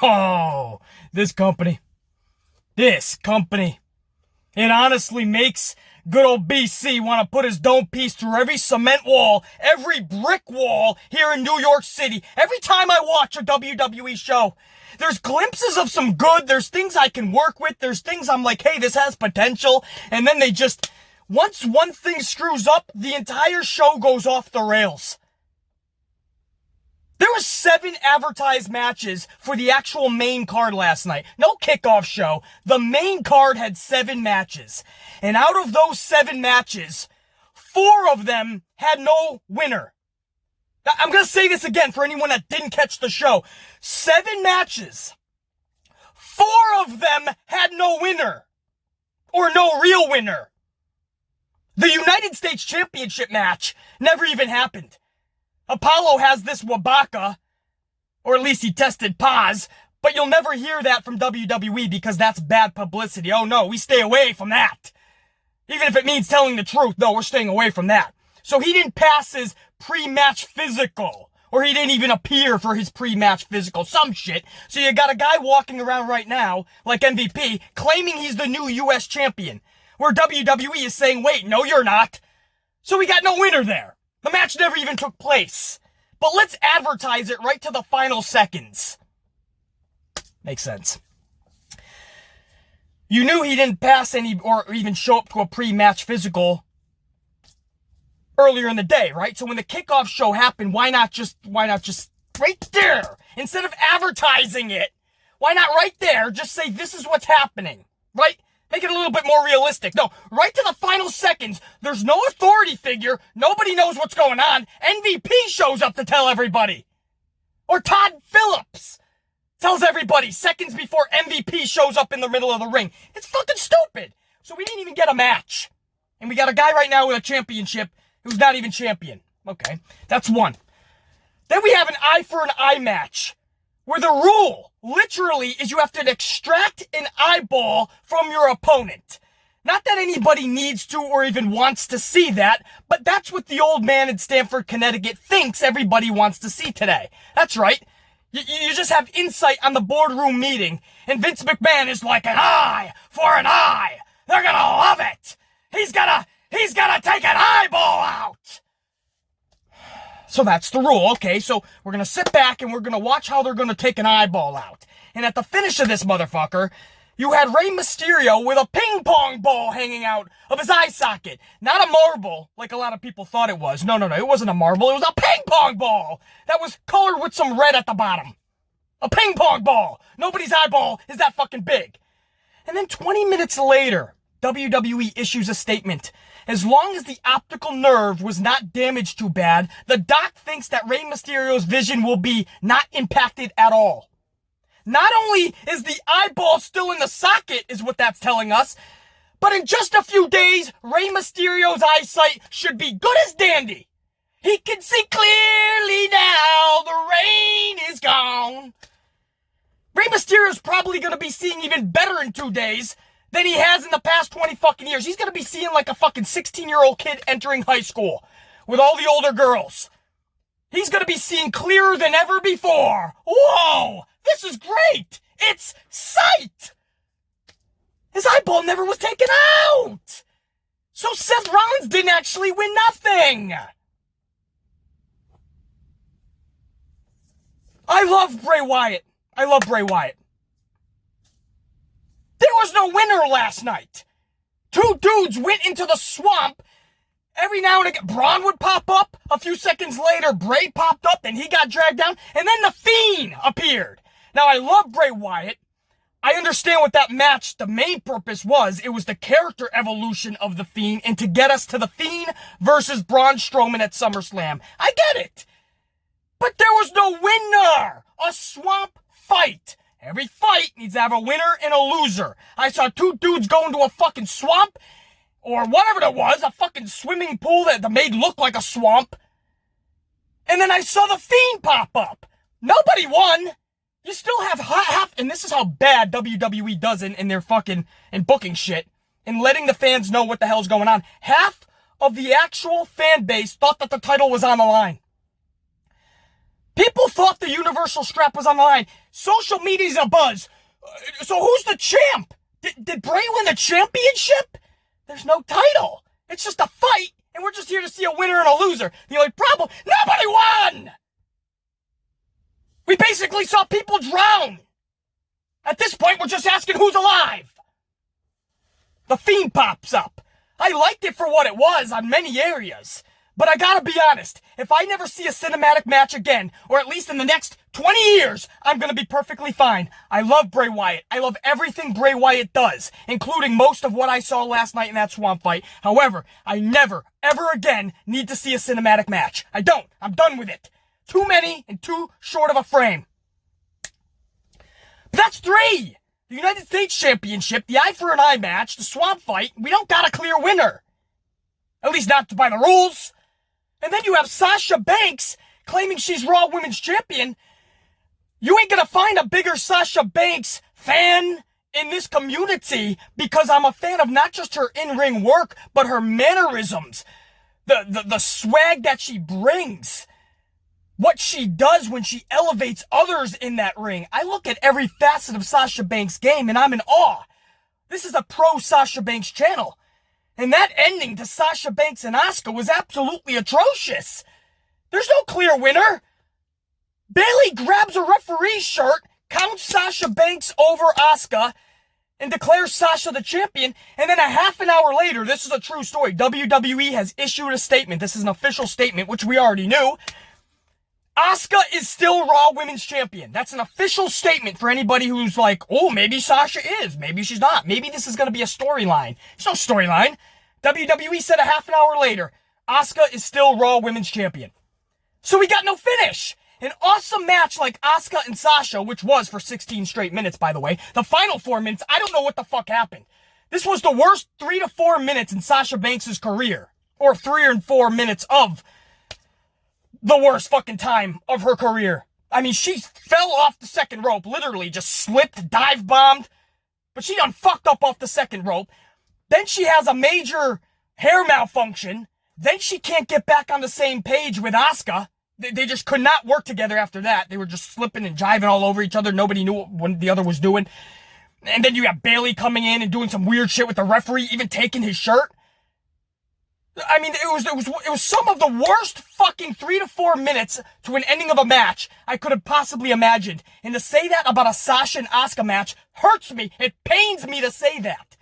Oh, this company, it honestly makes good old BC want to put his dome piece through every cement wall, every brick wall here in New York City. Every time I watch a WWE show, there's glimpses of some good, there's things I can work with, there's things I'm like, hey, this has potential, and then they just, once one thing screws up, the entire show goes off the rails. There were 7 advertised matches for the actual main card last night. No kickoff show. The main card had 7 matches. And out of those 7 matches, 4 of them had no winner. I'm going to say this again for anyone that didn't catch the show. 7 matches. 4 of them had no winner. Or no real winner. The United States Championship match never even happened. Apollo has this Wabaka, or at least he tested pause, but you'll never hear that from WWE because that's bad publicity. Oh no, we stay away from that. Even if it means telling the truth, no, we're staying away from that. So he didn't pass his pre-match physical, or he didn't even appear for his pre-match physical, some shit. So you got a guy walking around right now, like MVP, claiming he's the new US champion, where WWE is saying, wait, no you're not. So we got no winner there. The match never even took place. But let's advertise it right to the final seconds. Makes sense. You knew he didn't pass any or even show up to a pre-match physical earlier in the day, right? So when the kickoff show happened, why not just right there? Instead of advertising it, why not right there just say this is what's happening, right? Make it a little bit more realistic. No, right to the final seconds, there's no authority figure. Nobody knows what's going on. MVP shows up to tell everybody. Or Todd Phillips tells everybody seconds before MVP shows up in the middle of the ring. It's fucking stupid. So we didn't even get a match. And we got a guy right now with a championship who's not even champion. Okay, that's one. Then we have an eye for an eye match, where the rule, literally, is you have to extract an eyeball from your opponent. Not that anybody needs to or even wants to see that, but that's what the old man in Stamford, Connecticut thinks everybody wants to see today. That's right. You just have insight on the boardroom meeting, and Vince McMahon is like, an eye for an eye. They're gonna love it. He's gonna take an eyeball out. So that's the rule. Okay, so we're going to sit back and we're going to watch how they're going to take an eyeball out. And at the finish of this motherfucker, you had Rey Mysterio with a ping pong ball hanging out of his eye socket. Not a marble, like a lot of people thought it was. No, it wasn't a marble. It was a ping pong ball that was colored with some red at the bottom. A ping pong ball. Nobody's eyeball is that fucking big. And then 20 minutes later, WWE issues a statement. As long as the optical nerve was not damaged too bad, the doc thinks that Rey Mysterio's vision will be not impacted at all. Not only is the eyeball still in the socket, is what that's telling us, but in just a few days, Rey Mysterio's eyesight should be good as dandy. He can see clearly now, the rain is gone. Rey Mysterio's probably going to be seeing even better in 2 days than he has in the past 20 fucking years. He's going to be seeing like a fucking 16-year-old kid entering high school with all the older girls. He's going to be seeing clearer than ever before. Whoa, this is great. It's sight. His eyeball never was taken out. So Seth Rollins didn't actually win nothing. I love Bray Wyatt. There was no winner last night. 2 dudes went into the swamp. Every now and again, Braun would pop up. A few seconds later, Bray popped up and he got dragged down. And then The Fiend appeared. Now, I love Bray Wyatt. I understand what that match, the main purpose was. It was the character evolution of The Fiend and to get us to The Fiend versus Braun Strowman at SummerSlam. I get it. But there was no winner. A swamp fight. Every fight needs to have a winner and a loser. I saw 2 dudes go into a fucking swamp, or whatever it was, a fucking swimming pool that made look like a swamp. And then I saw The Fiend pop up. Nobody won. You still have half, and this is how bad WWE does in their fucking, in booking shit, and letting the fans know what the hell's going on. Half of the actual fan base thought that the title was on the line. People thought the Universal strap was on the line. Social media's abuzz. So who's the champ? Did Bray win the championship? There's no title. It's just a fight, and we're just here to see a winner and a loser. The only problem, nobody won! We basically saw people drown. At this point, we're just asking who's alive. The Fiend pops up. I liked it for what it was on many areas. But I gotta be honest, if I never see a cinematic match again, or at least in the next 20 years, I'm gonna be perfectly fine. I love Bray Wyatt. I love everything Bray Wyatt does, including most of what I saw last night in that swamp fight. However, I never, ever again need to see a cinematic match. I don't. I'm done with it. Too many and too short of a frame. But that's 3! The United States Championship, the eye for an eye match, the swamp fight, we don't got a clear winner. At least not by the rules. And then you have Sasha Banks claiming she's Raw Women's Champion. You ain't gonna find a bigger Sasha Banks fan in this community because I'm a fan of not just her in-ring work, but her mannerisms. The swag that she brings. What she does when she elevates others in that ring. I look at every facet of Sasha Banks' game and I'm in awe. This is a pro Sasha Banks channel. And that ending to Sasha Banks and Asuka was absolutely atrocious. There's no clear winner. Bayley grabs a referee's shirt, counts Sasha Banks over Asuka, and declares Sasha the champion. And then a half an hour later, this is a true story, WWE has issued a statement. This is an official statement, which we already knew. Asuka is still Raw Women's Champion. That's an official statement for anybody who's like, oh, maybe Sasha is. Maybe she's not. Maybe this is going to be a storyline. There's no storyline. WWE said a half an hour later, Asuka is still Raw Women's Champion. So we got no finish. An awesome match like Asuka and Sasha, which was for 16 straight minutes, by the way. The final 4 minutes, I don't know what the fuck happened. This was the worst 3 to 4 minutes in Sasha Banks' career. Or 3 or 4 minutes of the worst fucking time of her career. I mean, she fell off the second rope, literally just slipped, dive bombed, but she done fucked up off the second rope. Then she has a major hair malfunction. Then she can't get back on the same page with Asuka. They just could not work together after that. They were just slipping and jiving all over each other. Nobody knew what the other was doing. And then you got Bayley coming in and doing some weird shit with the referee, even taking his shirt. I mean, it was some of the worst fucking 3 to 4 minutes to an ending of a match I could have possibly imagined. And to say that about a Sasha and Asuka match hurts me. It pains me to say that.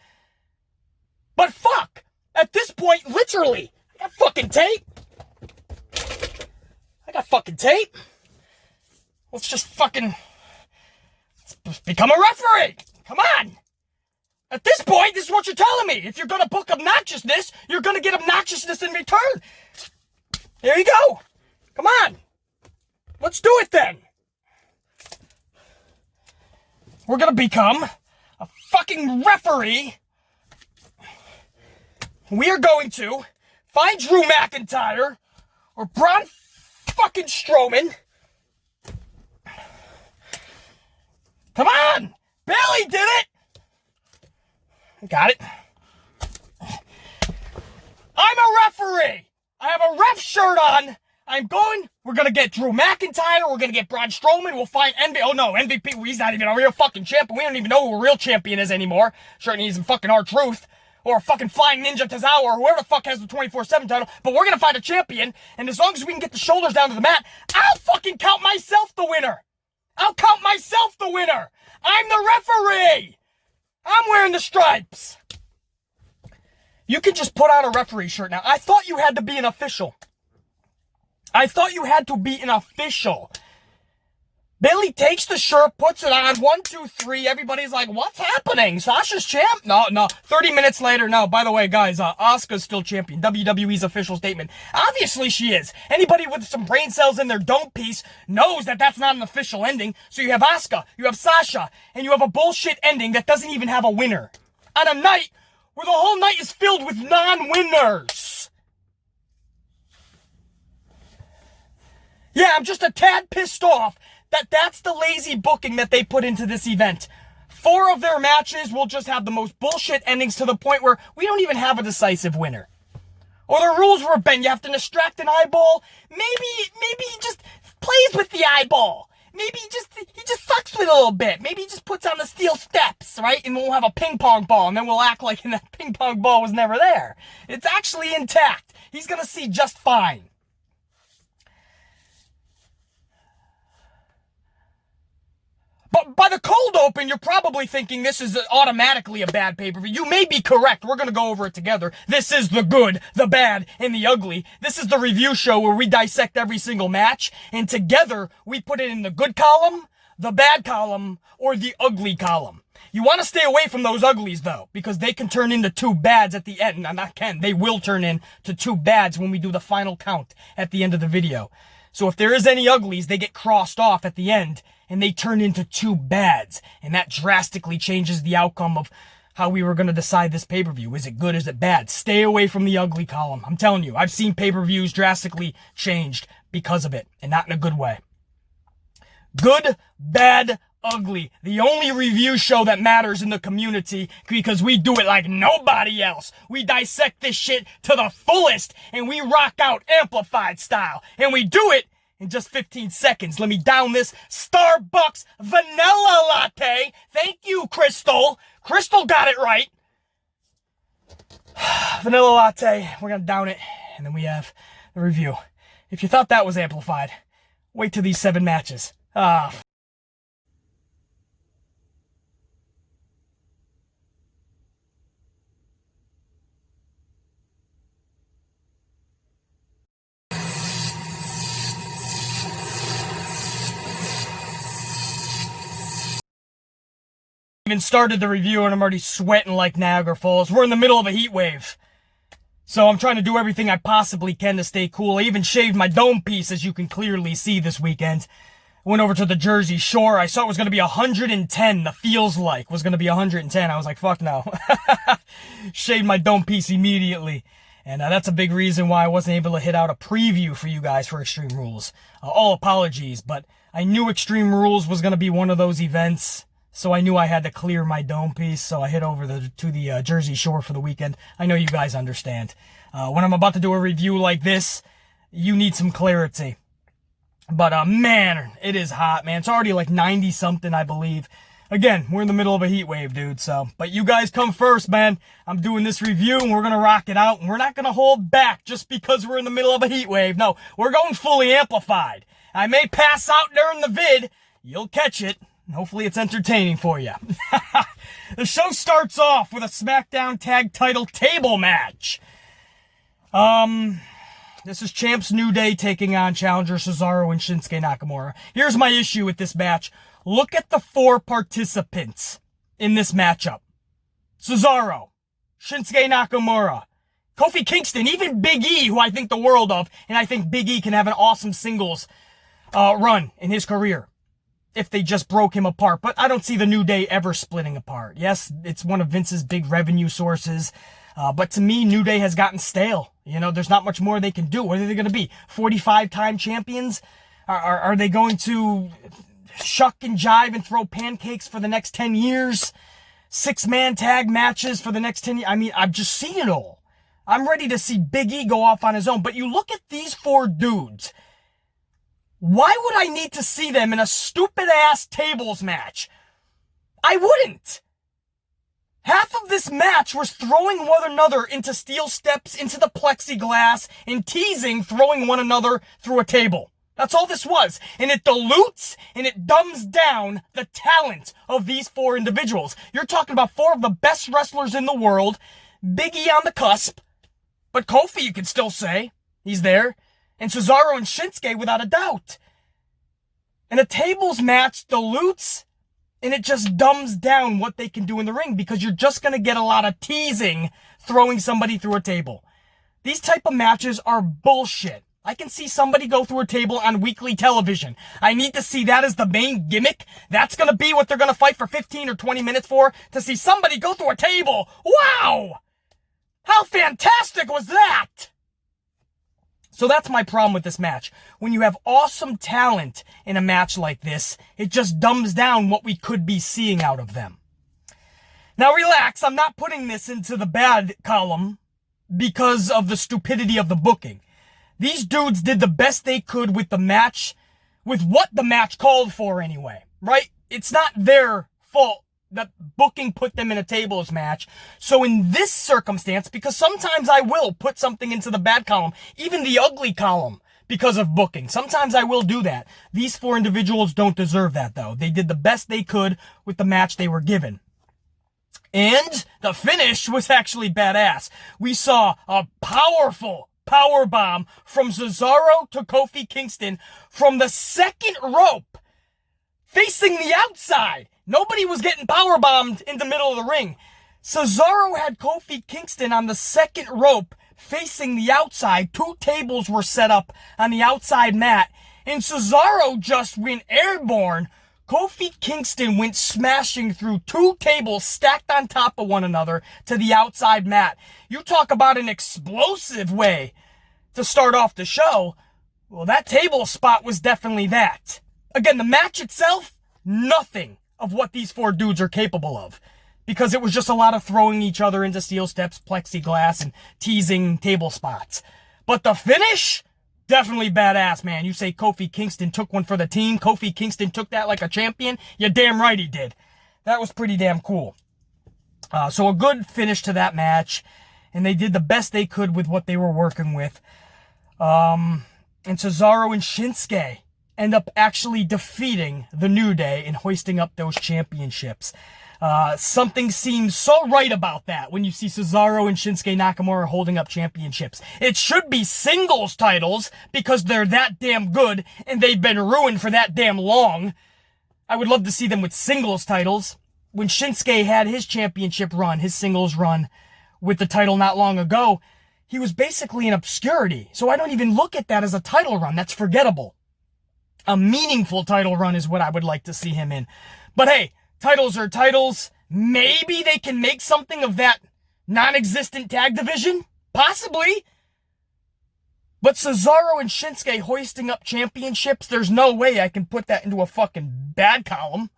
But fuck! At this point, literally, I got fucking tape. Let's just fucking let's become a referee. Come on! At this point, this is what you're telling me. If you're gonna book obnoxiousness, you're gonna get obnoxiousness in return. There you go. Come on. Let's do it then. We're gonna become a fucking referee. We are going to find Drew McIntyre or Braun fucking Strowman. Come on! Bayley did it! Got it. I'm a referee. I have a ref shirt on. We're going to get Drew McIntyre. We're going to get Braun Strowman. We'll find MVP. Oh no, MVP. He's not even a real fucking champion. We don't even know who a real champion is anymore. Certainly he's in fucking R-Truth. Or fucking Flying Ninja Tozawa. Or whoever the fuck has the 24/7 title. But we're going to find a champion. And as long as we can get the shoulders down to the mat, I'll fucking count myself the winner. I'm the referee. I'm wearing the stripes. You can just put on a referee shirt now. I thought you had to be an official. Bayley takes the shirt, puts it on. 1, 2, 3. Everybody's like, what's happening? Sasha's champ? No. 30 minutes later, no. By the way, guys, Asuka's still champion. WWE's official statement. Obviously she is. Anybody with some brain cells in their dome piece knows that that's not an official ending. So you have Asuka, you have Sasha, and you have a bullshit ending that doesn't even have a winner. On a night where the whole night is filled with non-winners. Yeah, I'm just a tad pissed off that's the lazy booking that they put into this event. 4 of their matches will just have the most bullshit endings to the point where we don't even have a decisive winner. Or the rules were bent. You have to distract an eyeball. Maybe just plays with the eyeball. Maybe he just fucks with it a little bit. Maybe he just puts on the steel steps, right? And we'll have a ping pong ball, and then we'll act like that ping pong ball was never there. It's actually intact. He's gonna see just fine. But by the cold open, you're probably thinking this is automatically a bad pay-per-view. You may be correct. We're going to go over it together. This is the good, the bad, and the ugly. This is the review show where we dissect every single match, and together we put it in the good column, the bad column, or the ugly column. You want to stay away from those uglies, though, because they can turn into two bads at the end. Not can. They will turn into two bads when we do the final count at the end of the video. So if there is any uglies, they get crossed off at the end, and they turn into two bads. And that drastically changes the outcome of how we were going to decide this pay-per-view. Is it good? Is it bad? Stay away from the ugly column. I'm telling you, I've seen pay-per-views drastically changed because of it, and not in a good way. Good, bad, ugly. The only review show that matters in the community, because we do it like nobody else. We dissect this shit to the fullest, and we rock out amplified style. And we do it in just 15 seconds. Let me down this Starbucks vanilla latte. Thank you, Crystal. Crystal got it right. Vanilla latte. We're going to down it. And then we have the review. If you thought that was amplified, wait till these 7 matches. Even started the review and I'm already sweating like Niagara Falls. We're in the middle of a heat wave. So I'm trying to do everything I possibly can to stay cool. I even shaved my dome piece, as you can clearly see this weekend. Went over to the Jersey Shore. I saw it was going to be 110. The feels like was going to be 110. I was like, fuck no. Shaved my dome piece immediately. And that's a big reason why I wasn't able to hit out a preview for you guys for Extreme Rules. All apologies, but I knew Extreme Rules was going to be one of those events. So I knew I had to clear my dome piece, so I hit over to the Jersey Shore for the weekend. I know you guys understand. When I'm about to do a review like this, you need some clarity. But man, it is hot, man. It's already like 90-something, I believe. Again, we're in the middle of a heat wave, dude. So, but you guys come first, man. I'm doing this review, and we're going to rock it out. And we're not going to hold back just because we're in the middle of a heat wave. No, we're going fully amplified. I may pass out during the vid. You'll catch it. Hopefully it's entertaining for you. The show starts off with a SmackDown Tag Title table match. This is Champs New Day taking on challenger Cesaro and Shinsuke Nakamura. Here's my issue with this match. Look at the 4 participants in this matchup. Cesaro, Shinsuke Nakamura, Kofi Kingston, even Big E, who I think the world of, and I think Big E can have an awesome singles run in his career if they just broke him apart. But I don't see the New Day ever splitting apart. Yes, it's one of Vince's big revenue sources. But to me, New Day has gotten stale. You know, there's not much more they can do. What are they going to be? 45-time champions? Are they going to shuck and jive and throw pancakes for the next 10 years? 6-man tag matches for the next 10 years? I mean, I've just seen it all. I'm ready to see Big E go off on his own. But you look at these 4 dudes. Why would I need to see them in a stupid-ass tables match? I wouldn't. Half of this match was throwing one another into steel steps, into the plexiglass, and teasing throwing one another through a table. That's all this was. And it dilutes and it dumbs down the talent of these 4 individuals. You're talking about 4 of the best wrestlers in the world. Big E on the cusp. But Kofi, you could still say. He's there. And Cesaro and Shinsuke, without a doubt. And a tables match dilutes, and it just dumbs down what they can do in the ring, because you're just going to get a lot of teasing throwing somebody through a table. These type of matches are bullshit. I can see somebody go through a table on weekly television. I need to see that as the main gimmick. That's going to be what they're going to fight for 15 or 20 minutes for, to see somebody go through a table. Wow! How fantastic was that? So that's my problem with this match. When you have awesome talent in a match like this, it just dumbs down what we could be seeing out of them. Now relax, I'm not putting this into the bad column because of the stupidity of the booking. These dudes did the best they could with the match, with what the match called for anyway, right? It's not their fault that booking put them in a tables match. So in this circumstance, because sometimes I will put something into the bad column, even the ugly column, because of booking. Sometimes I will do that. These 4 individuals don't deserve that, though. They did the best they could with the match they were given. And the finish was actually badass. We saw a powerful power bomb from Cesaro to Kofi Kingston from the second rope, facing the outside. Nobody was getting power bombed in the middle of the ring. Cesaro had Kofi Kingston on the second rope, facing the outside. 2 tables were set up on the outside mat, and Cesaro just went airborne. Kofi Kingston went smashing through 2 tables stacked on top of one another to the outside mat. You talk about an explosive way to start off the show. Well, that table spot was definitely that. Again, the match itself, nothing of what these 4 dudes are capable of, because it was just a lot of throwing each other into steel steps, plexiglass, and teasing table spots. But the finish, definitely badass, man. You say Kofi Kingston took one for the team. Kofi Kingston took that like a champion. You're damn right he did. That was pretty damn cool. So a good finish to that match, and they did the best they could with what they were working with. And Cesaro and Shinsuke end up actually defeating the New Day and hoisting up those championships. Something seems so right about that when you see Cesaro and Shinsuke Nakamura holding up championships. It should be singles titles because they're that damn good and they've been ruined for that damn long. I would love to see them with singles titles. When Shinsuke had his championship run, his singles run with the title not long ago, he was basically in obscurity. So I don't even look at that as a title run. That's forgettable. A meaningful title run is what I would like to see him in. But hey, titles are titles. Maybe they can make something of that non-existent tag division? Possibly. But Cesaro and Shinsuke hoisting up championships, there's no way I can put that into a fucking bad column.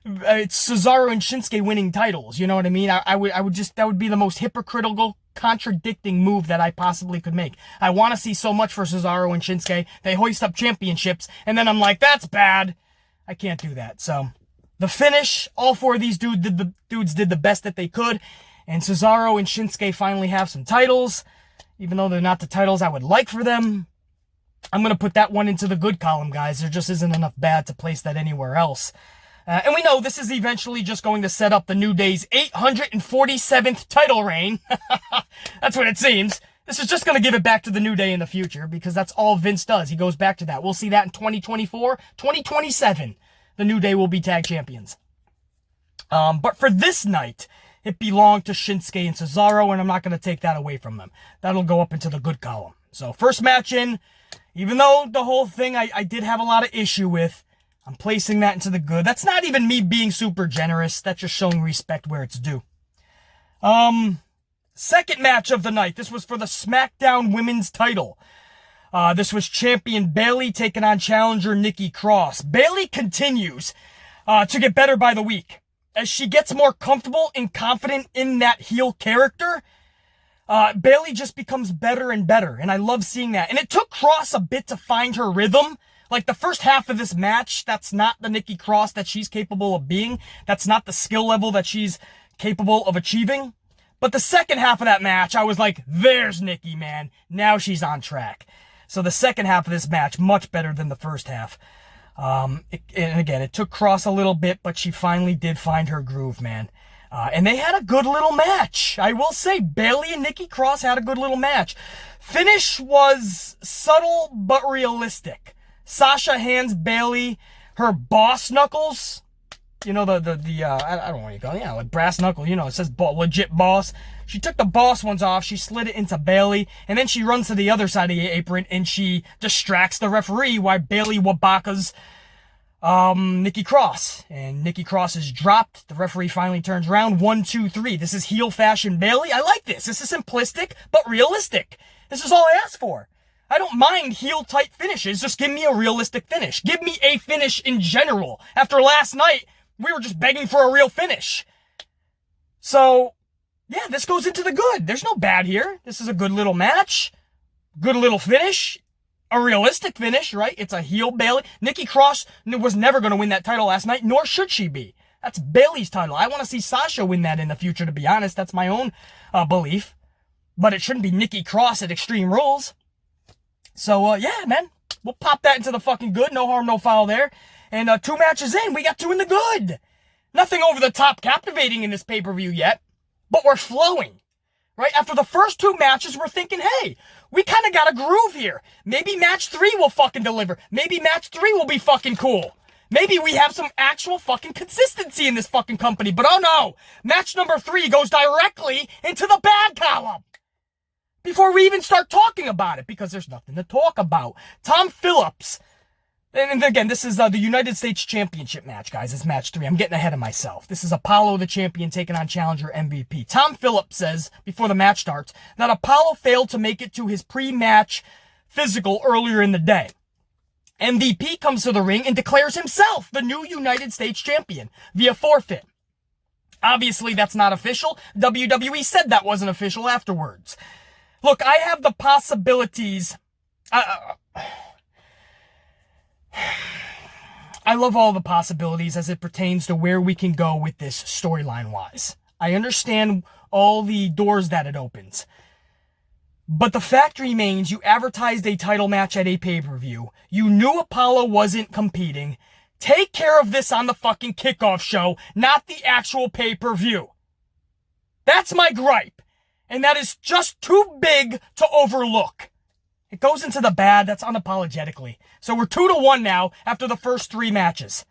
It's Cesaro and Shinsuke winning titles, you know what I mean? I would just, that would be the most hypocritical, contradicting move that I possibly could make. I want to see so much for Cesaro and Shinsuke. They hoist up championships, and then I'm like, that's bad. I can't do that. So the finish, all 4 of these dudes did the best that they could, and Cesaro and Shinsuke finally have some titles, even though they're not the titles I would like for them. I'm going to put that one into the good column, guys. There just isn't enough bad to place that anywhere else. And we know this is eventually just going to set up the New Day's 847th title reign. That's what it seems. This is just going to give it back to the New Day in the future, because that's all Vince does. He goes back to that. We'll see that in 2024, 2027. The New Day will be tag champions. But for this night, it belonged to Shinsuke and Cesaro, and I'm not going to take that away from them. That'll go up into the good column. So first match in, even though the whole thing I did have a lot of issue with, I'm placing that into the good. That's not even me being super generous. That's just showing respect where it's due. Second match of the night. This was for the SmackDown Women's title. This was champion Bayley taking on challenger Nikki Cross. Bayley continues to get better by the week. As she gets more comfortable and confident in that heel character, Bayley just becomes better and better. And I love seeing that. And it took Cross a bit to find her rhythm. Like the first half of this match, that's not the Nikki Cross that she's capable of being. That's not the skill level that she's capable of achieving. But the second half of that match, I was like, there's Nikki, man. Now she's on track. So the second half of this match, much better than the first half. And again, it took Cross a little bit, but she finally did find her groove, man. And they had a good little match. I will say, Bayley and Nikki Cross had a good little match. Finish was subtle but realistic. Sasha hands Bayley her boss knuckles. You know, I don't know what you call it. Yeah, like brass knuckle. You know, it says legit boss. She took the boss ones off. She slid it into Bayley. And then she runs to the other side of the apron and she distracts the referee while Bayley wabakas Nikki Cross. And Nikki Cross is dropped. The referee finally turns around. 1, 2, 3. This is heel fashion Bayley. I like this. This is simplistic but realistic. This is all I asked for. I don't mind heel-type finishes. Just give me a realistic finish. Give me a finish in general. After last night, we were just begging for a real finish. So, yeah, this goes into the good. There's no bad here. This is a good little match. Good little finish. a realistic finish, right? It's a heel Bayley. Nikki Cross was never going to win that title last night, nor should she be. That's Bayley's title. I want to see Sasha win that in the future, to be honest. That's my own belief. But it shouldn't be Nikki Cross at Extreme Rules. So, yeah, man. We'll pop that into the fucking good. No harm, no foul there. And 2 matches in, we got 2 in the good. Nothing over the top captivating in this pay-per-view yet. But we're flowing. Right? After the first 2 matches, we're thinking, hey, we kind of got a groove here. Maybe match 3 will fucking deliver. Maybe match 3 will be fucking cool. Maybe we have some actual fucking consistency in this fucking company. But oh no, match number 3 goes directly into the bad column. Before we even start talking about it, because there's nothing to talk about. Tom Phillips, and again, this is the United States Championship match, guys. It's match 3. I'm getting ahead of myself. This is Apollo, the champion, taking on challenger MVP. Tom Phillips says, before the match starts, that Apollo failed to make it to his pre-match physical earlier in the day. MVP comes to the ring and declares himself the new United States champion via forfeit. Obviously, that's not official. WWE said that wasn't official afterwards. Look, I have the possibilities. I love all the possibilities as it pertains to where we can go with this storyline-wise. I understand all the doors that it opens. But the fact remains, you advertised a title match at a pay-per-view. You knew Apollo wasn't competing. Take care of this on the fucking kickoff show, not the actual pay-per-view. That's my gripe. And that is just too big to overlook. It goes into the bad, that's unapologetically. So we're 2-1 now after the first 3 matches.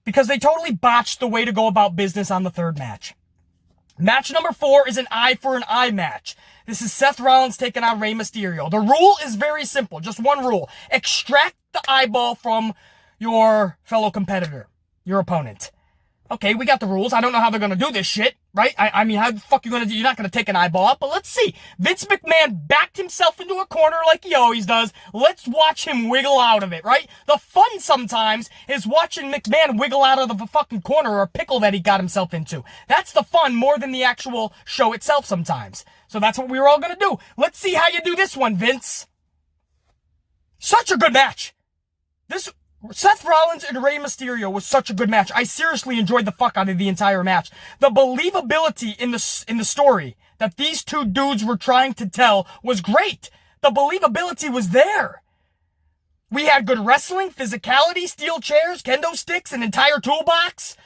Because they totally botched the way to go about business on the 3rd match. Match number 4 is an eye for an eye match. This is Seth Rollins taking on Rey Mysterio. The rule is very simple, just one rule. Extract the eyeball from your fellow competitor, your opponent. Okay, we got the rules. I don't know how they're going to do this shit, right? I mean, how the fuck you going to do? You're not going to take an eyeball out, but let's see. Vince McMahon backed himself into a corner like he always does. Let's watch him wiggle out of it, right? The fun sometimes is watching McMahon wiggle out of the fucking corner or pickle that he got himself into. That's the fun more than the actual show itself sometimes. So that's what we were all going to do. Let's see how you do this one, Vince. Such a good match. Seth Rollins and Rey Mysterio was such a good match. I seriously enjoyed the fuck out of the entire match. The believability in the story that these 2 dudes were trying to tell was great. The believability was there. We had good wrestling, physicality, steel chairs, kendo sticks, an entire toolbox.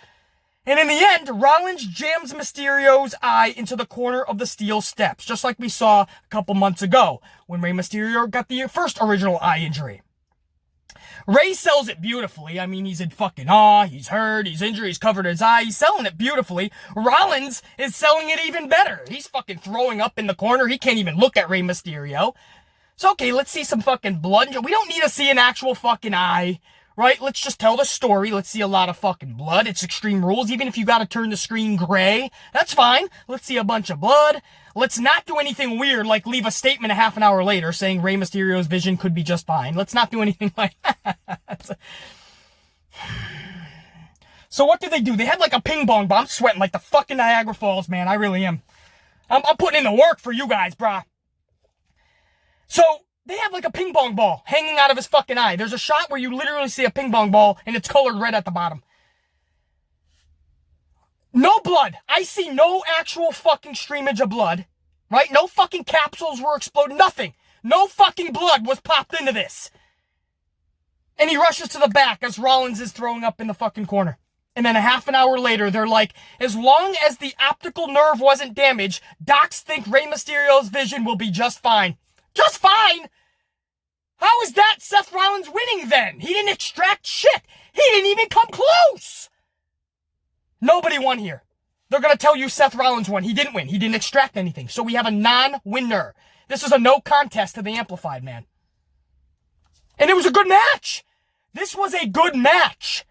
And in the end, Rollins jams Mysterio's eye into the corner of the steel steps, just like we saw a couple months ago when Rey Mysterio got the first original eye injury. Ray sells it beautifully. I mean, he's in fucking awe. He's hurt. He's injured. He's covered his eye. He's selling it beautifully. Rollins is selling it even better. He's fucking throwing up in the corner. He can't even look at Rey Mysterio. So, okay, let's see some fucking blood. We don't need to see an actual fucking eye, right? Let's just tell the story. Let's see a lot of fucking blood. It's Extreme Rules. Even if you gotta turn the screen gray, that's fine. Let's see a bunch of blood. Let's not do anything weird like leave a statement a half an hour later saying Rey Mysterio's vision could be just fine. Let's not do anything like that. So what did they do? They had like a ping pong ball. I'm sweating like the fucking Niagara Falls, man. I really am. I'm putting in the work for you guys, brah. So they have like a ping pong ball hanging out of his fucking eye. There's a shot where you literally see a ping pong ball and it's colored red at the bottom. No blood. I see no actual fucking streamage of blood, right? No fucking capsules were exploded. Nothing. No fucking blood was popped into this. And he rushes to the back as Rollins is throwing up in the fucking corner. And then a half an hour later, they're like, as long as the optical nerve wasn't damaged, docs think Rey Mysterio's vision will be just fine. Just fine? How is that Seth Rollins winning then? He didn't extract shit. He didn't even come close. Nobody won here. They're going to tell you Seth Rollins won. He didn't win. He didn't extract anything. So we have a non-winner. This is a no contest to the Amplified, man. And it was a good match. This was a good match.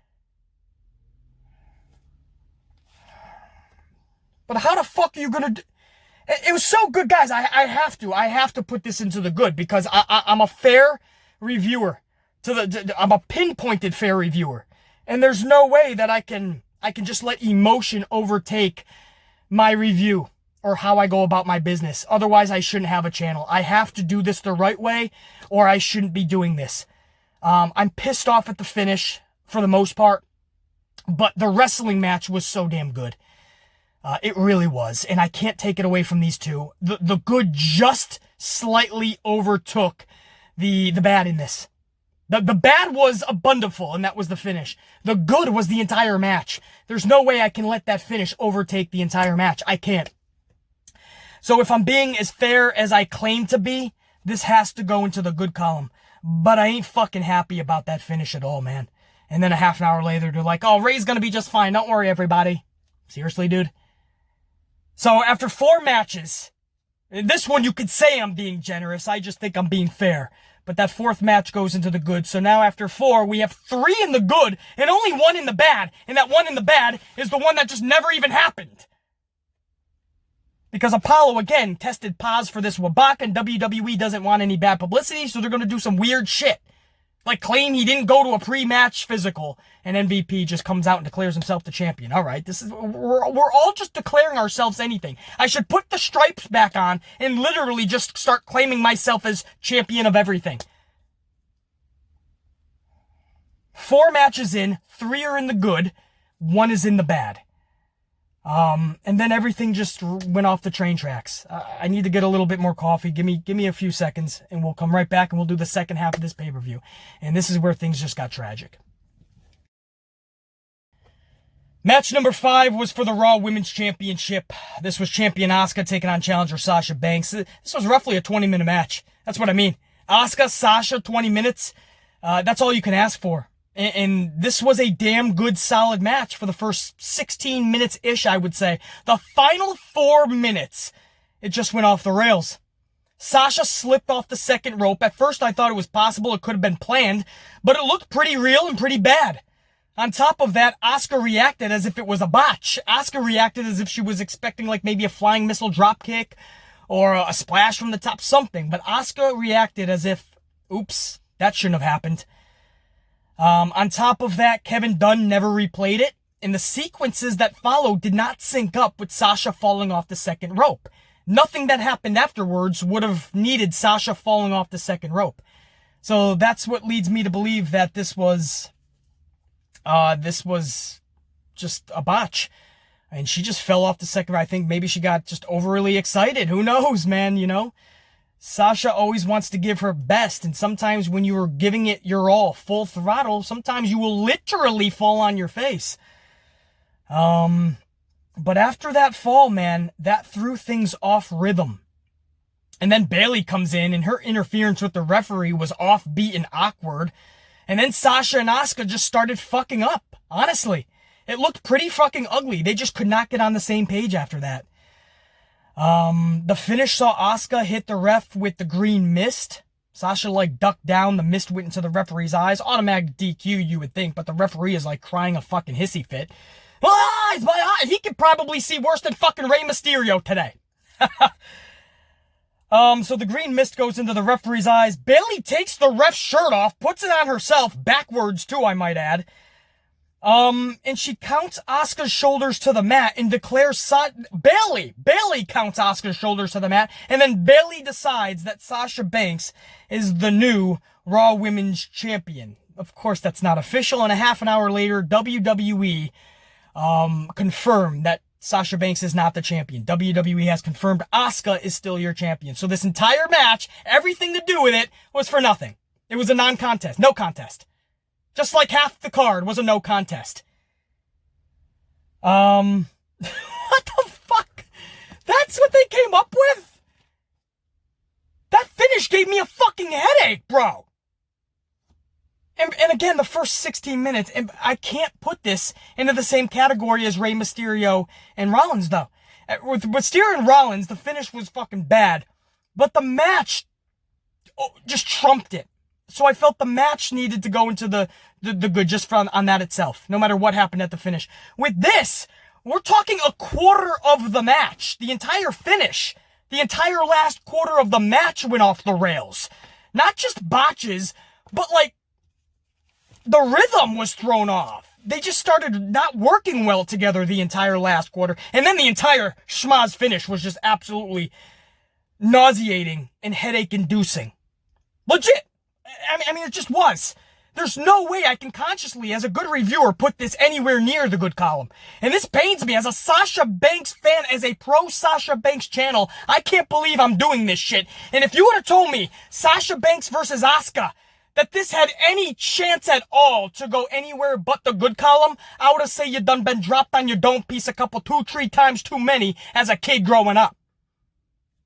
But how the fuck are you going to do? It was so good, guys. I have to put this into the good because I'm a fair reviewer. I'm a pinpointed fair reviewer. And there's no way that I can just let emotion overtake my review. or how I go about my business. Otherwise, I shouldn't have a channel. I have to do this the right way, or I shouldn't be doing this. I'm pissed off at the finish for the most part, but the wrestling match was so damn good. It really was, and I can't take it away from these two. The good just slightly overtook the bad in this. The bad was abundantful, and that was the finish. The good was the entire match. There's no way I can let that finish overtake the entire match. I can't. So if I'm being as fair as I claim to be, this has to go into the good column. But I ain't fucking happy about that finish at all, man. And then a half an hour later, they're like, oh, Ray's gonna be just fine. Don't worry, everybody. Seriously, dude? So after 4 matches, this one you could say I'm being generous. I just think I'm being fair. But that 4th match goes into the good. So now after 4, we have 3 in the good and only 1 in the bad. And that 1 in the bad is the one that just never even happened. Because Apollo, again, tested pause for this Wabaka, and WWE doesn't want any bad publicity, so they're going to do some weird shit. Like claim he didn't go to a pre-match physical, and MVP just comes out and declares himself the champion. All right, we're all just declaring ourselves anything. I should put the stripes back on and literally just start claiming myself as champion of everything. 4 matches in, 3 are in the good, 1 is in the bad. And then everything just went off the train tracks. I need to get a little bit more coffee. Give me a few seconds and we'll come right back and we'll do the second half of this pay-per-view. And this is where things just got tragic. Match number 5 was for the Raw Women's Championship. This was champion Asuka taking on challenger Sasha Banks. This was roughly a 20-minute match. That's what I mean. Asuka, Sasha, 20 minutes. That's all you can ask for. And this was a damn good, solid match for the first 16 minutes-ish, I would say. The final 4 minutes, it just went off the rails. Sasha slipped off the second rope. At first, I thought it was possible it could have been planned, but it looked pretty real and pretty bad. On top of that, Asuka reacted as if it was a botch. Asuka reacted as if she was expecting like maybe a flying missile dropkick or a splash from the top, something. But Asuka reacted as if, oops, that shouldn't have happened. On top of that, Kevin Dunn never replayed it, and the sequences that followed did not sync up with Sasha falling off the second rope. Nothing that happened afterwards would have needed Sasha falling off the second rope. So that's what leads me to believe that this was just a botch. And she just fell off the second rope. I think maybe she got just overly excited. Who knows, man, you know? Sasha always wants to give her best, and sometimes when you are giving it your all, full throttle, sometimes you will literally fall on your face. But after that fall, man, that threw things off rhythm. And then Bayley comes in, and her interference with the referee was offbeat and awkward. And then Sasha and Asuka just started fucking up, honestly. It looked pretty fucking ugly. They just could not get on the same page after that. The finish saw Asuka hit the ref with the green mist. Sasha like ducked down, the mist went into the referee's eyes. Automatic DQ, you would think, but the referee is like crying a fucking hissy fit. My eyes, my eyes! He could probably see worse than fucking Rey Mysterio today. So the green mist goes into the referee's eyes. Bayley takes the ref's shirt off, puts it on herself, backwards too, I might add. And she counts Asuka's shoulders to the mat and declares Bayley counts Asuka's shoulders to the mat, and then Bayley decides that Sasha Banks is the new Raw Women's Champion. Of course, that's not official, and a half an hour later, WWE confirmed that Sasha Banks is not the champion. WWE has confirmed Asuka is still your champion. So this entire match, everything to do with it, was for nothing. It was a non-contest, no contest. Just like half the card was a no contest. What the fuck? That's what they came up with? That finish gave me a fucking headache, bro. And again, the first 16 minutes, and I can't put this into the same category as Rey Mysterio and Rollins, though. With Mysterio and Rollins, the finish was fucking bad. But the match just trumped it. So I felt the match needed to go into the good just on that itself, no matter what happened at the finish. With this, we're talking a quarter of the match. The entire finish, the entire last quarter of the match went off the rails. Not just botches, but like, the rhythm was thrown off. they just started not working well together the entire last quarter. And then the entire schmaz finish was just absolutely nauseating and headache-inducing. Legit. I mean, it just was. There's no way I can consciously, as a good reviewer, put this anywhere near the good column. And this pains me as a Sasha Banks fan, as a pro Sasha Banks channel. I can't believe I'm doing this shit. And if you would have told me Sasha Banks versus Asuka, that this had any chance at all to go anywhere but the good column, I would have said you done been dropped on your dome piece a couple, 2-3 times too many as a kid growing up.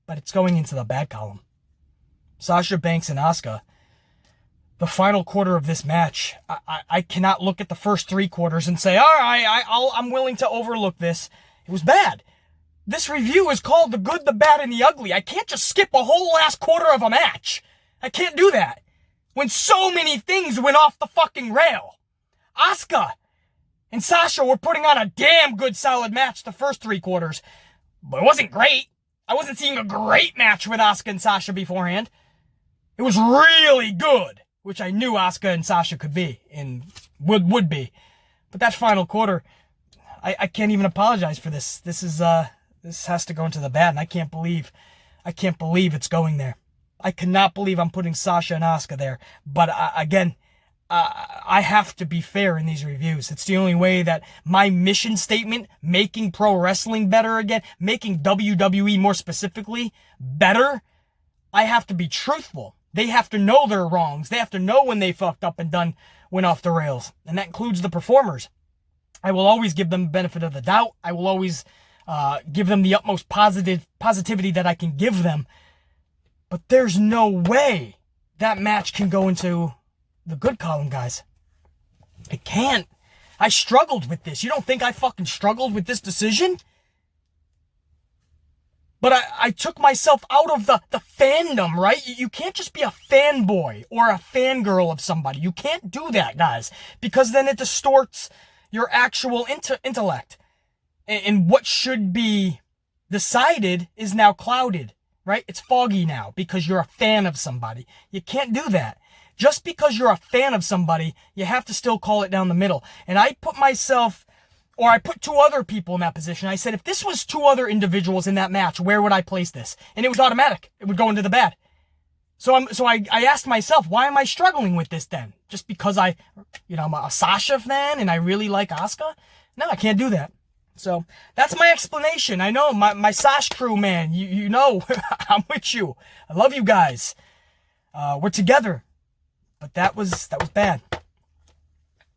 But it's going into the bad column. Sasha Banks and Asuka. The final quarter of this match, I cannot look at the first 3 quarters and say, all right, I'm willing to overlook this. It was bad. This review is called The Good, the Bad, and the Ugly. I can't just skip a whole last quarter of a match. I can't do that. When so many things went off the fucking rail. Asuka and Sasha were putting on a damn good solid match the first 3 quarters. But it wasn't great. I wasn't seeing a great match with Asuka and Sasha beforehand. It was really good, which I knew Asuka and Sasha could be and would be. But that final quarter, I can't even apologize for this. This has to go into the bad, and I can't believe it's going there. I cannot believe I'm putting Sasha and Asuka there. But again, I have to be fair in these reviews. It's the only way that my mission statement, making pro wrestling better again, making WWE more specifically better, I have to be truthful. They have to know their wrongs. They have to know when they fucked up and went off the rails. And that includes the performers. I will always give them the benefit of the doubt. I will always give them the utmost positivity that I can give them. But there's no way that match can go into the good column, guys. It can't. I struggled with this. You don't think I fucking struggled with this decision? But I took myself out of the fandom, right? You can't just be a fanboy or a fangirl of somebody. You can't do that, guys. Because then it distorts your actual intellect. And what should be decided is now clouded, right? It's foggy now because you're a fan of somebody. You can't do that. Just because you're a fan of somebody, you have to still call it down the middle. And I put myself... Or I put 2 other people in that position. I said, if this was 2 other individuals in that match, where would I place this? And it was automatic. It would go into the bad. So I asked myself, why am I struggling with this then? Just because I'm a Sasha fan and I really like Asuka? No, I can't do that. So that's my explanation. I know, my Sash crew, man, you know, I'm with you. I love you guys. We're together. But that was bad.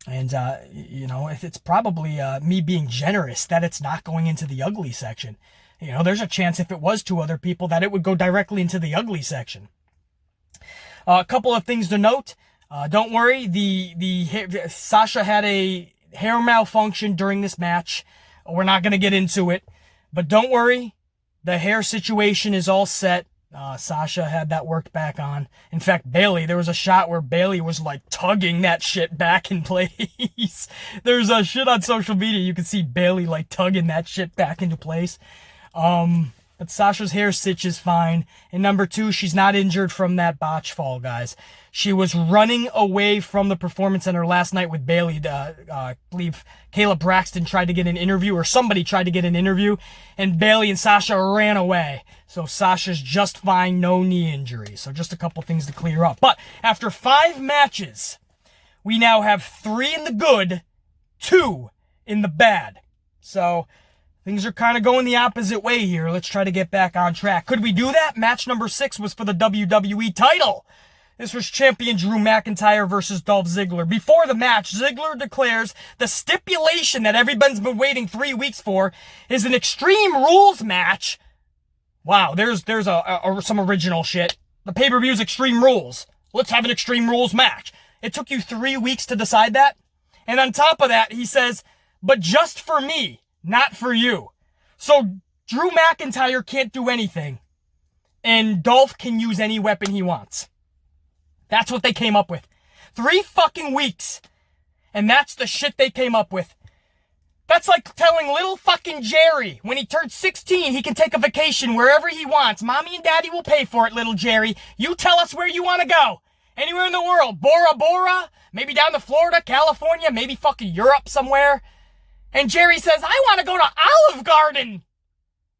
And, it's probably me being generous that it's not going into the ugly section. There's a chance if it was 2 other people that it would go directly into the ugly section. A couple of things to note. Don't worry, Sasha had a hair malfunction during this match. We're not going to get into it. But don't worry, the hair situation is all set. Sasha had that worked back on. In fact, Bayley, there was a shot where Bayley was like tugging that shit back in place. There's a shit on social media. You can see Bayley like tugging that shit back into place. But Sasha's hair stitch is fine. And number 2, she's not injured from that botch fall, guys. She was running away from the performance center last night with Bayley. I believe Kayla Braxton tried to get an interview, or somebody tried to get an interview, and Bayley and Sasha ran away. So Sasha's just fine, no knee injury. So just a couple things to clear up. But after 5 matches, we now have 3 in the good, 2 in the bad. So things are kind of going the opposite way here. Let's try to get back on track. Could we do that? Match number 6 was for the WWE title. This was champion Drew McIntyre versus Dolph Ziggler. Before the match, Ziggler declares the stipulation that everyone's been waiting 3 weeks for is an Extreme Rules match. Wow, there's some original shit. The pay-per-view's Extreme Rules. Let's have an Extreme Rules match. It took you 3 weeks to decide that? And on top of that, he says, but just for me, not for you. So Drew McIntyre can't do anything, and Dolph can use any weapon he wants. That's what they came up with. 3 fucking weeks. And that's the shit they came up with. That's like telling little fucking Jerry, when he turns 16, he can take a vacation wherever he wants. Mommy and Daddy will pay for it, little Jerry. You tell us where you want to go. Anywhere in the world. Bora Bora, maybe down to Florida, California, maybe fucking Europe somewhere. And Jerry says, I want to go to Olive Garden.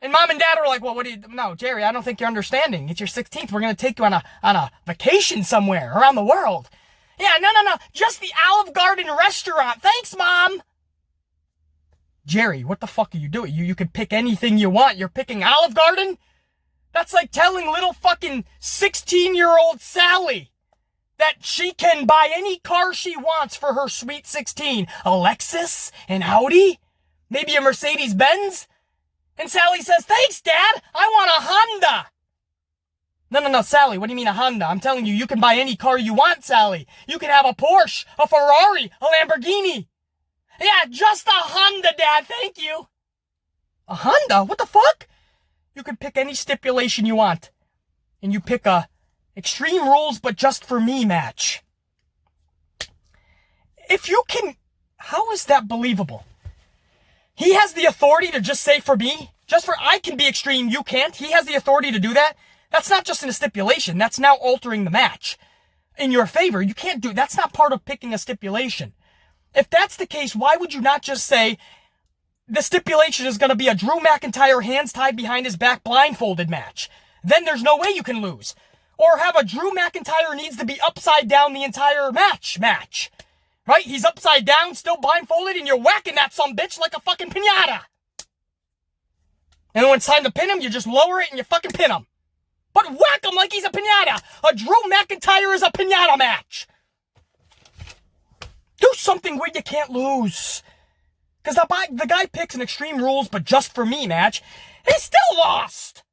And Mom and Dad are like, well, no, Jerry, I don't think you're understanding. It's your 16th. We're going to take you on a vacation somewhere around the world. Yeah, no, just the Olive Garden restaurant. Thanks, Mom. Jerry, what the fuck are you doing? You can pick anything you want. You're picking Olive Garden? That's like telling little fucking 16-year-old Sally that she can buy any car she wants for her sweet 16. A Lexus? An Audi? Maybe a Mercedes-Benz? And Sally says, thanks, Dad. I want a Honda. No, Sally, what do you mean a Honda? I'm telling you, you can buy any car you want, Sally. You can have a Porsche, a Ferrari, a Lamborghini. Yeah, just a Honda, Dad, thank you. A Honda? What the fuck? You can pick any stipulation you want. And you pick a Extreme Rules but Just For Me match. If you can... How is that believable? He has the authority to just say for me, just for I can be extreme, you can't. He has the authority to do that. That's not just in a stipulation. That's now altering the match in your favor. You can't do... That's not part of picking a stipulation. If that's the case, why would you not just say the stipulation is going to be a Drew McIntyre hands tied behind his back blindfolded match? Then there's no way you can lose. Or have a Drew McIntyre needs to be upside down the entire match. Right? He's upside down, still blindfolded, and you're whacking that sumbitch like a fucking piñata. And when it's time to pin him, you just lower it and you fucking pin him. But whack him like he's a piñata. A Drew McIntyre is a piñata match. Do something where you can't lose. Because the guy picks an Extreme Rules but Just For Me match. He still lost.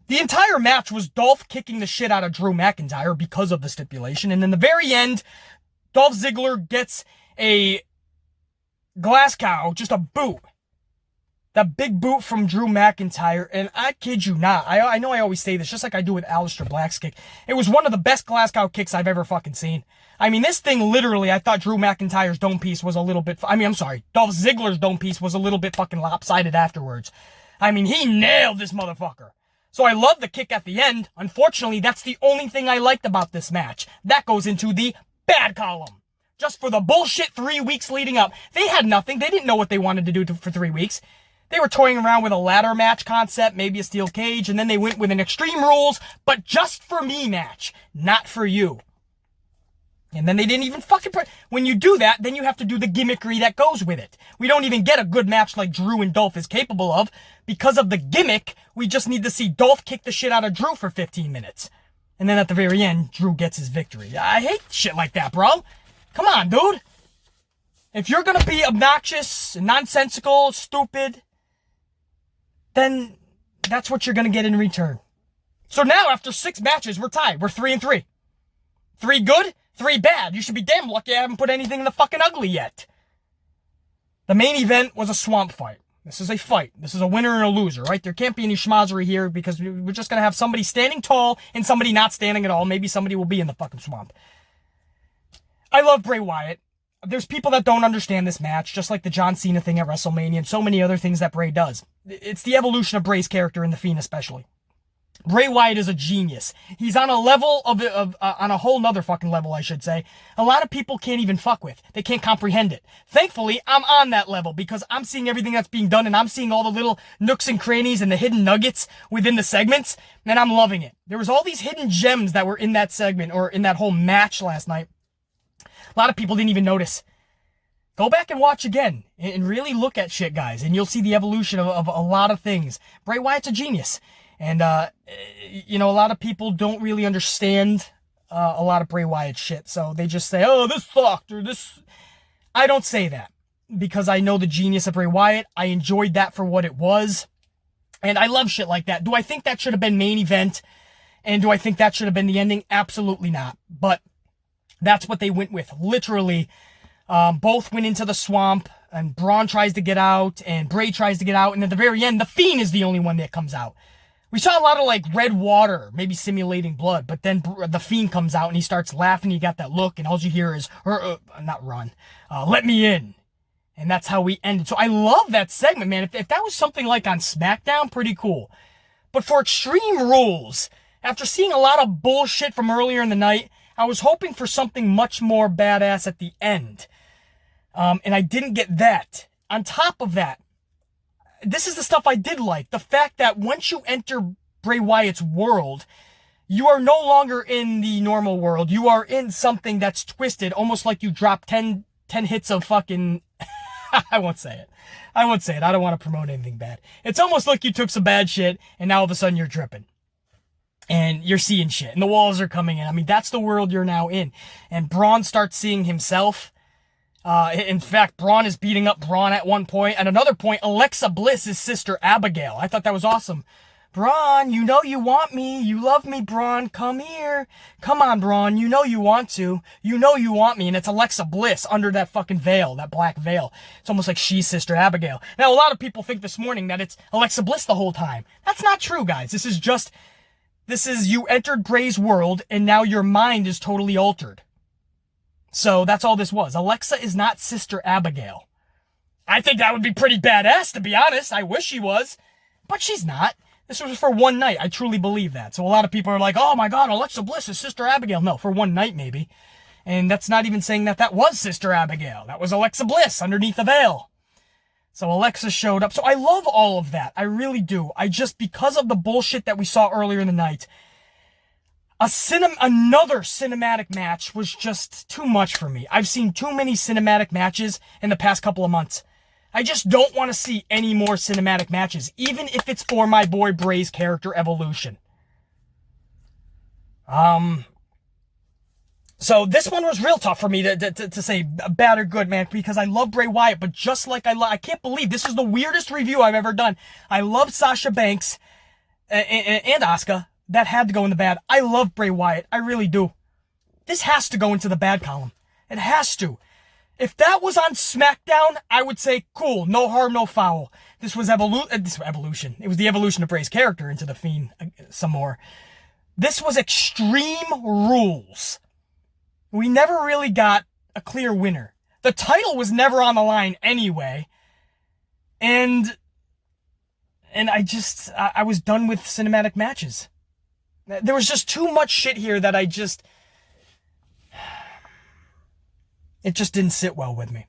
The entire match was Dolph kicking the shit out of Drew McIntyre because of the stipulation. And in the very end, Dolph Ziggler gets a glass cow, just a boot. That big boot from Drew McIntyre. And I kid you not. I know I always say this, just like I do with Aleister Black's kick. It was one of the best glass cow kicks I've ever fucking seen. I mean, this thing literally, I thought Drew McIntyre's dome piece was a little bit... Dolph Ziggler's dome piece was a little bit fucking lopsided afterwards. I mean, he nailed this motherfucker. So I love the kick at the end. Unfortunately, that's the only thing I liked about this match. That goes into the bad column. Just for the bullshit 3 weeks leading up. They had nothing. They didn't know what they wanted to do for 3 weeks. They were toying around with a ladder match concept, maybe a steel cage, and then they went with an Extreme Rules, but Just For Me match. Not for you. And then they didn't even fucking... When you do that, then you have to do the gimmickry that goes with it. We don't even get a good match like Drew and Dolph is capable of. Because of the gimmick, we just need to see Dolph kick the shit out of Drew for 15 minutes. And then at the very end, Drew gets his victory. I hate shit like that, bro. Come on, dude. If you're gonna be obnoxious, nonsensical, stupid, then that's what you're gonna get in return. So now, after 6 matches, we're tied. We're 3-3. 3 good, 3 bad. You should be damn lucky I haven't put anything in the fucking ugly yet. The main event was a swamp fight. This is a fight. This is a winner and a loser, right? There can't be any schmozzery here because we're just going to have somebody standing tall and somebody not standing at all. Maybe somebody will be in the fucking swamp. I love Bray Wyatt. There's people that don't understand this match, just like the John Cena thing at WrestleMania and so many other things that Bray does. It's the evolution of Bray's character in The Fiend especially. Bray Wyatt is a genius. He's on a level on a whole nother fucking level, I should say. A lot of people can't even fuck with. They can't comprehend it. Thankfully, I'm on that level because I'm seeing everything that's being done and I'm seeing all the little nooks and crannies and the hidden nuggets within the segments, and I'm loving it. There was all these hidden gems that were in that segment or in that whole match last night. A lot of people didn't even notice. Go back and watch again and really look at shit, guys, and you'll see the evolution of a lot of things. Bray Wyatt's a genius. And, a lot of people don't really understand a lot of Bray Wyatt shit. So they just say, oh, this sucked or this. I don't say that because I know the genius of Bray Wyatt. I enjoyed that for what it was. And I love shit like that. Do I think that should have been main event? And do I think that should have been the ending? Absolutely not. But that's what they went with. Literally, both went into the swamp and Braun tries to get out and Bray tries to get out. And at the very end, The Fiend is the only one that comes out. We saw a lot of like red water, maybe simulating blood, but then The Fiend comes out and he starts laughing. You got that look, and all you hear is, let me in. And that's how we ended. So I love that segment, man. If that was something like on SmackDown, pretty cool. But for Extreme Rules, After seeing a lot of bullshit from earlier in the night, I was hoping for something much more badass at the end. And I didn't get that. On top of that, this is the stuff I did like. The fact that once you enter Bray Wyatt's world, you are no longer in the normal world. You are in something that's twisted, almost like you dropped 10 hits of fucking... I won't say it. I don't want to promote anything bad. It's almost like you took some bad shit, and now all of a sudden you're dripping. And you're seeing shit, and the walls are coming in. I mean, that's the world you're now in. And Braun starts seeing himself. In fact, Braun is beating up Braun at one point. At another point, Alexa Bliss is Sister Abigail. I thought that was awesome. Braun, you know you want me. You love me, Braun. Come here. Come on, Braun. You know you want to. You know you want me. And it's Alexa Bliss under that fucking veil, that black veil. It's almost like she's Sister Abigail. Now, a lot of people think this morning that it's Alexa Bliss the whole time. That's not true, guys. This is you entered Bray's world, and now your mind is totally altered. So that's all this was. Alexa is not Sister Abigail. I think that would be pretty badass, to be honest. I wish she was. But she's not. This was for one night. I truly believe that. So a lot of people are like, oh my god, Alexa Bliss is Sister Abigail. No, for one night maybe. And that's not even saying that was Sister Abigail. That was Alexa Bliss underneath the veil. So Alexa showed up. So I love all of that. I really do. Because of the bullshit that we saw earlier in the night, another cinematic match was just too much for me. I've seen too many cinematic matches in the past couple of months. I just don't want to see any more cinematic matches, even if it's for my boy Bray's character evolution. So this one was real tough for me to say bad or good, man, because I love Bray Wyatt, but just like I can't believe this is the weirdest review I've ever done. I love Sasha Banks and Asuka. That had to go in the bad. I love Bray Wyatt. I really do. This has to go into the bad column. It has to. If that was on SmackDown, I would say, cool, no harm, no foul. This was evolution. It was the evolution of Bray's character into The Fiend some more. This was Extreme Rules. We never really got a clear winner. The title was never on the line anyway. And I was done with cinematic matches. There was just too much shit here that it just didn't sit well with me.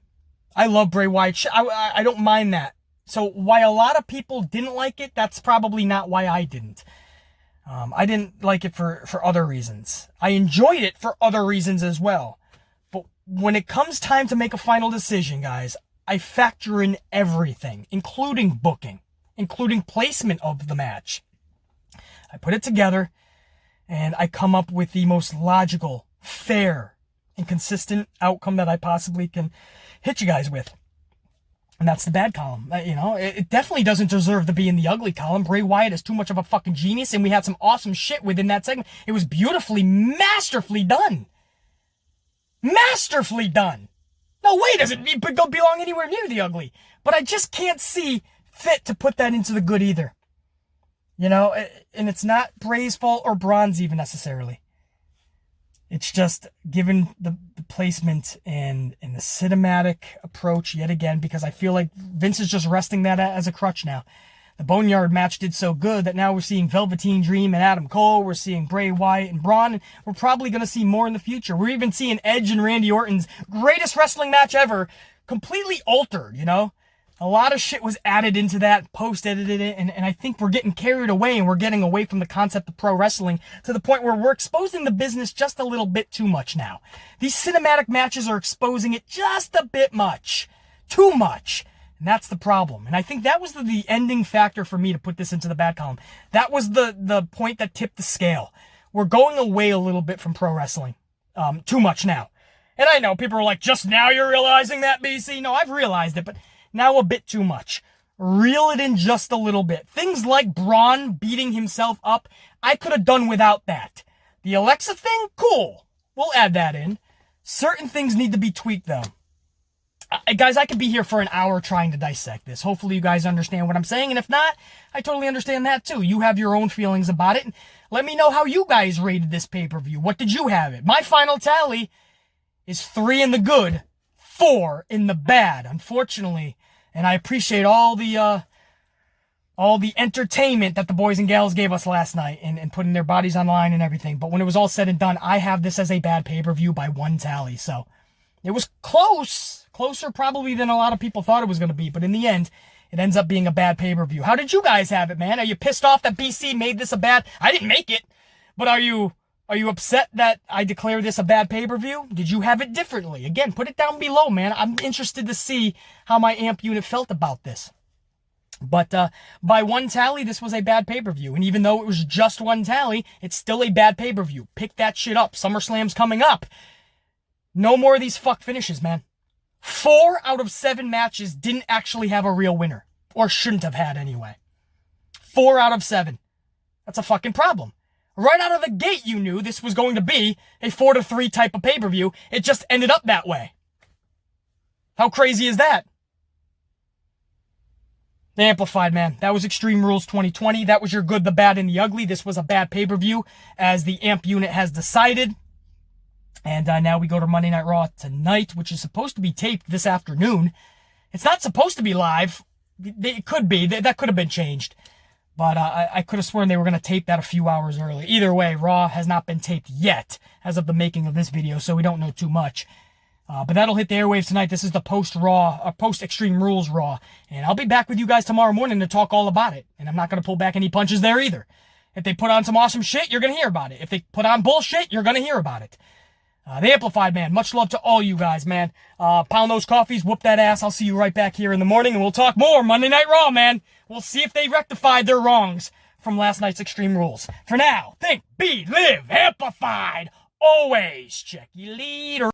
I love Bray Wyatt. I don't mind that. So why a lot of people didn't like it, that's probably not why I didn't. I didn't like it for other reasons. I enjoyed it for other reasons as well. But when it comes time to make a final decision, guys, I factor in everything, including booking, including placement of the match. I put it together, and I come up with the most logical, fair, and consistent outcome that I possibly can hit you guys with. And that's the bad column. It definitely doesn't deserve to be in the ugly column. Bray Wyatt is too much of a fucking genius, and we had some awesome shit within that segment. It was beautifully, masterfully done. Masterfully done. No way does it belong anywhere near the ugly. But I just can't see fit to put that into the good either. And it's not Bray's fault or Braun's even necessarily. It's just given the placement and the cinematic approach yet again, because I feel like Vince is just resting that as a crutch now. The Boneyard match did so good that now we're seeing Velveteen Dream and Adam Cole. We're seeing Bray Wyatt and Braun. And we're probably going to see more in the future. We're even seeing Edge and Randy Orton's greatest wrestling match ever completely altered, A lot of shit was added into that, post-edited it, and I think we're getting carried away, and we're getting away from the concept of pro wrestling to the point where we're exposing the business just a little bit too much now. These cinematic matches are exposing it just a bit much. Too much. And that's the problem. And I think that was the ending factor for me to put this into the bad column. That was the point that tipped the scale. We're going away a little bit from pro wrestling. Too much now. And I know people are like, just now you're realizing that, BC? No, I've realized it, but now a bit too much. Reel it in just a little bit. Things like Braun beating himself up, I could have done without that. The Alexa thing, cool. We'll add that in. Certain things need to be tweaked, though. Guys, I could be here for an hour trying to dissect this. Hopefully you guys understand what I'm saying, and if not, I totally understand that too. You have your own feelings about it. Let me know how you guys rated this pay-per-view. What did you have it? My final tally is 3 in the good, 4 in the bad, unfortunately. And I appreciate all the all the entertainment that the boys and gals gave us last night and putting their bodies online and everything. But when it was all said and done, I have this as a bad pay-per-view by one tally. So it was close. Closer probably than a lot of people thought it was going to be. But in the end, it ends up being a bad pay-per-view. How did you guys have it, man? Are you pissed off that BC made this a bad... I didn't make it. But are you upset that I declare this a bad pay-per-view? Did you have it differently? Again, put it down below, man. I'm interested to see how my amp unit felt about this. But by one tally, this was a bad pay-per-view. And even though it was just one tally, it's still a bad pay-per-view. Pick that shit up. SummerSlam's coming up. No more of these fuck finishes, man. 4 out of 7 matches didn't actually have a real winner. Or shouldn't have had anyway. 4 out of 7. That's a fucking problem. Right out of the gate, you knew this was going to be a 4-3 type of pay-per-view. It just ended up that way. How crazy is that? The Amplified, man. That was Extreme Rules 2020. That was your good, the bad, and the ugly. This was a bad pay-per-view, as the Amp unit has decided. And now we go to Monday Night Raw tonight, which is supposed to be taped this afternoon. It's not supposed to be live. It could be. That could have been changed. But I could have sworn they were going to tape that a few hours early. Either way, Raw has not been taped yet, as of the making of this video, so we don't know too much. But that'll hit the airwaves tonight. This is the post-Raw, post-Extreme Rules Raw. And I'll be back with you guys tomorrow morning to talk all about it. And I'm not going to pull back any punches there either. If they put on some awesome shit, you're going to hear about it. If they put on bullshit, you're going to hear about it. The Amplified, man. Much love to all you guys, man. Pound those coffees, whoop that ass. I'll see you right back here in the morning, and we'll talk more Monday Night Raw, man. We'll see if they rectified their wrongs from last night's Extreme Rules. For now, think, be, live, amplified. Always check your leader.